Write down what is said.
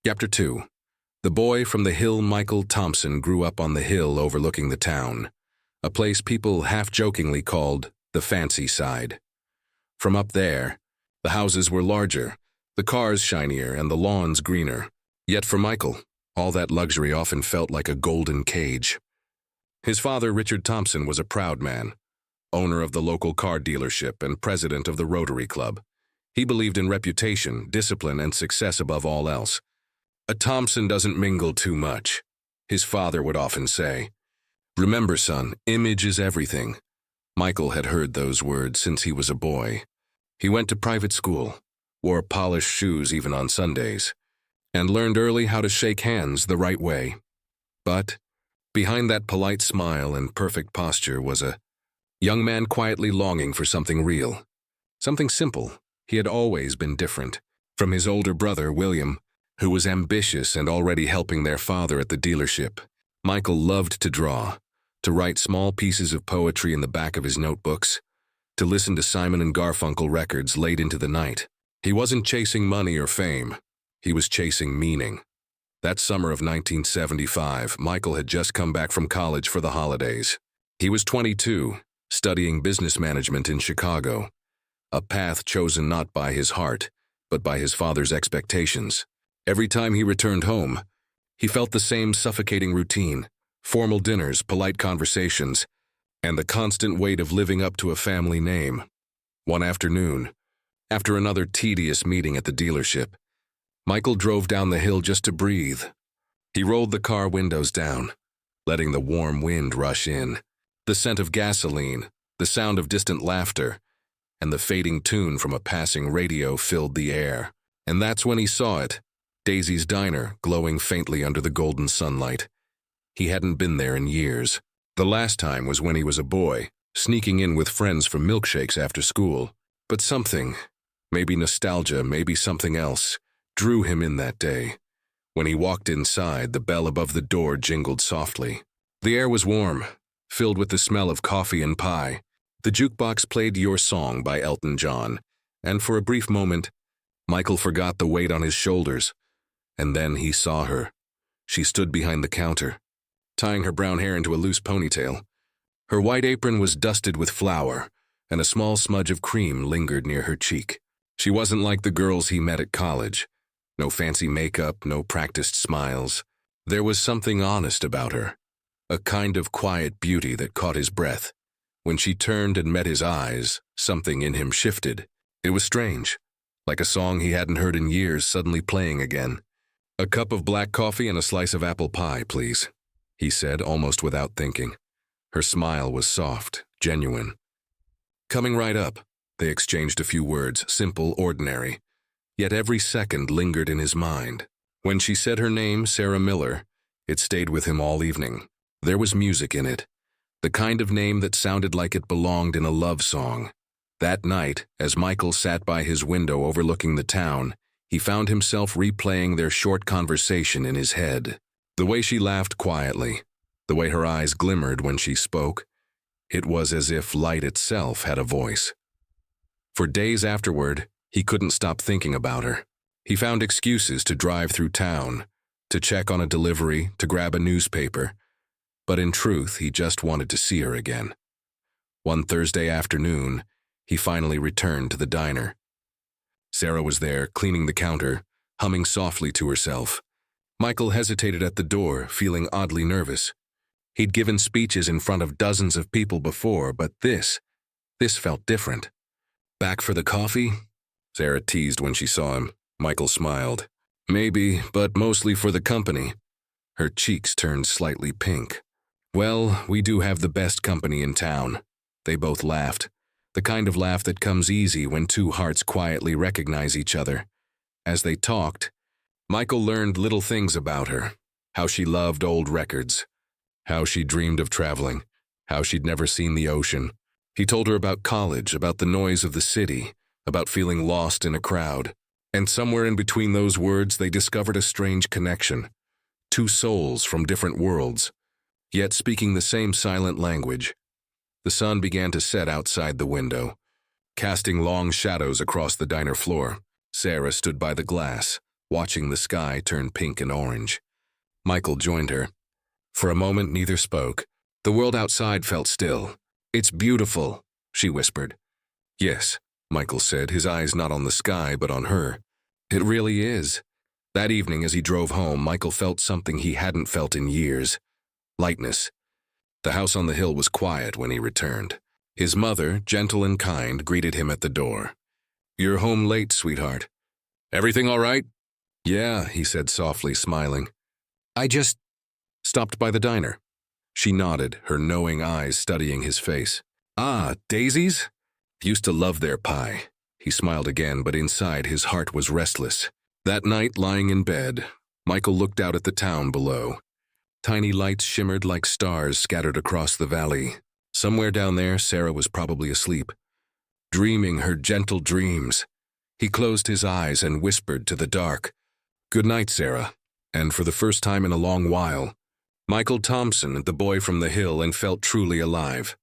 Chapter 2. The boy from the hill. Michael Thompson grew up on the hill overlooking the town, a place people half-jokingly called the fancy side. From up there, the houses were larger, the cars shinier, and the lawns greener. Yet for Michael, all that luxury often felt like a golden cage. His father, Richard Thompson, was a proud man, owner of the local car dealership and president of the Rotary Club. He believed in reputation, discipline, and success above all else. "A Thompson doesn't mingle too much," his father would often say. "Remember, son, image is everything." Michael had heard those words since he was a boy. He went to private school, wore polished shoes even on Sundays, and learned early how to shake hands the right way. But behind that polite smile and perfect posture was a young man quietly longing for something real, something simple. He had always been different from his older brother, William, who was ambitious and already helping their father at the dealership. Michael loved to draw, to write small pieces of poetry in the back of his notebooks, to listen to Simon and Garfunkel records late into the night. He wasn't chasing money or fame. He was chasing meaning. That summer of 1975, Michael had just come back from college for the holidays. He was 22, studying business management in Chicago, a path chosen not by his heart, but by his father's expectations. Every time he returned home, he felt the same suffocating routine: formal dinners, polite conversations, and the constant weight of living up to a family name. One afternoon, after another tedious meeting at the dealership, Michael drove down the hill just to breathe. He rolled the car windows down, letting the warm wind rush in. The scent of gasoline, the sound of distant laughter, and the fading tune from a passing radio filled the air. And that's when he saw it, Daisy's Diner, glowing faintly under the golden sunlight. He hadn't been there in years. The last time was when he was a boy, sneaking in with friends for milkshakes after school. But something, maybe nostalgia, maybe something else, drew him in that day. When he walked inside, the bell above the door jingled softly. The air was warm, filled with the smell of coffee and pie. The jukebox played Your Song by Elton John, and for a brief moment, Michael forgot the weight on his shoulders. And then he saw her. She stood behind the counter, tying her brown hair into a loose ponytail. Her white apron was dusted with flour, and a small smudge of cream lingered near her cheek. She wasn't like the girls he met at college. No fancy makeup, no practiced smiles. There was something honest about her, a kind of quiet beauty that caught his breath. When she turned and met his eyes, something in him shifted. It was strange, like a song he hadn't heard in years suddenly playing again. "A cup of black coffee and a slice of apple pie, please," he said almost without thinking. Her smile was soft, genuine. "Coming right up." They exchanged a few words, simple, ordinary. Yet every second lingered in his mind. When she said her name, Sarah Miller, it stayed with him all evening. There was music in it, the kind of name that sounded like it belonged in a love song. That night, as Michael sat by his window overlooking the town, he found himself replaying their short conversation in his head. The way she laughed quietly, the way her eyes glimmered when she spoke, it was as if light itself had a voice. For days afterward, he couldn't stop thinking about her. He found excuses to drive through town, to check on a delivery, to grab a newspaper. But in truth, he just wanted to see her again. One Thursday afternoon, he finally returned to the diner. Sarah was there, cleaning the counter, humming softly to herself. Michael hesitated at the door, feeling oddly nervous. He'd given speeches in front of dozens of people before, but this felt different. "Back for the coffee?" Sarah teased when she saw him. Michael smiled. "Maybe, but mostly for the company." Her cheeks turned slightly pink. "Well, we do have the best company in town." They both laughed, the kind of laugh that comes easy when two hearts quietly recognize each other. As they talked, Michael learned little things about her: how she loved old records, how she dreamed of traveling, how she'd never seen the ocean. He told her about college, about the noise of the city, about feeling lost in a crowd. And somewhere in between those words, they discovered a strange connection. Two souls from different worlds, yet speaking the same silent language. The sun began to set outside the window, casting long shadows across the diner floor. Sarah stood by the glass, watching the sky turn pink and orange. Michael joined her. For a moment, neither spoke. The world outside felt still. "It's beautiful," she whispered. "Yes," Michael said, his eyes not on the sky but on her. "It really is." That evening, as he drove home, Michael felt something he hadn't felt in years. Lightness. The house on the hill was quiet when he returned. His mother, gentle and kind, greeted him at the door. "You're home late, sweetheart." "Everything all right?" "Yeah," he said softly, smiling. "I just stopped by the diner." She nodded, her knowing eyes studying his face. "Ah, Daisy's? Used to love their pie." He smiled again, but inside his heart was restless. That night, lying in bed, Michael looked out at the town below. Tiny lights shimmered like stars scattered across the valley. Somewhere down there, Sarah was probably asleep, dreaming her gentle dreams. He closed his eyes and whispered to the dark, "Good night, Sarah." And for the first time in a long while, Michael Thompson, the boy from the hill, and felt truly alive.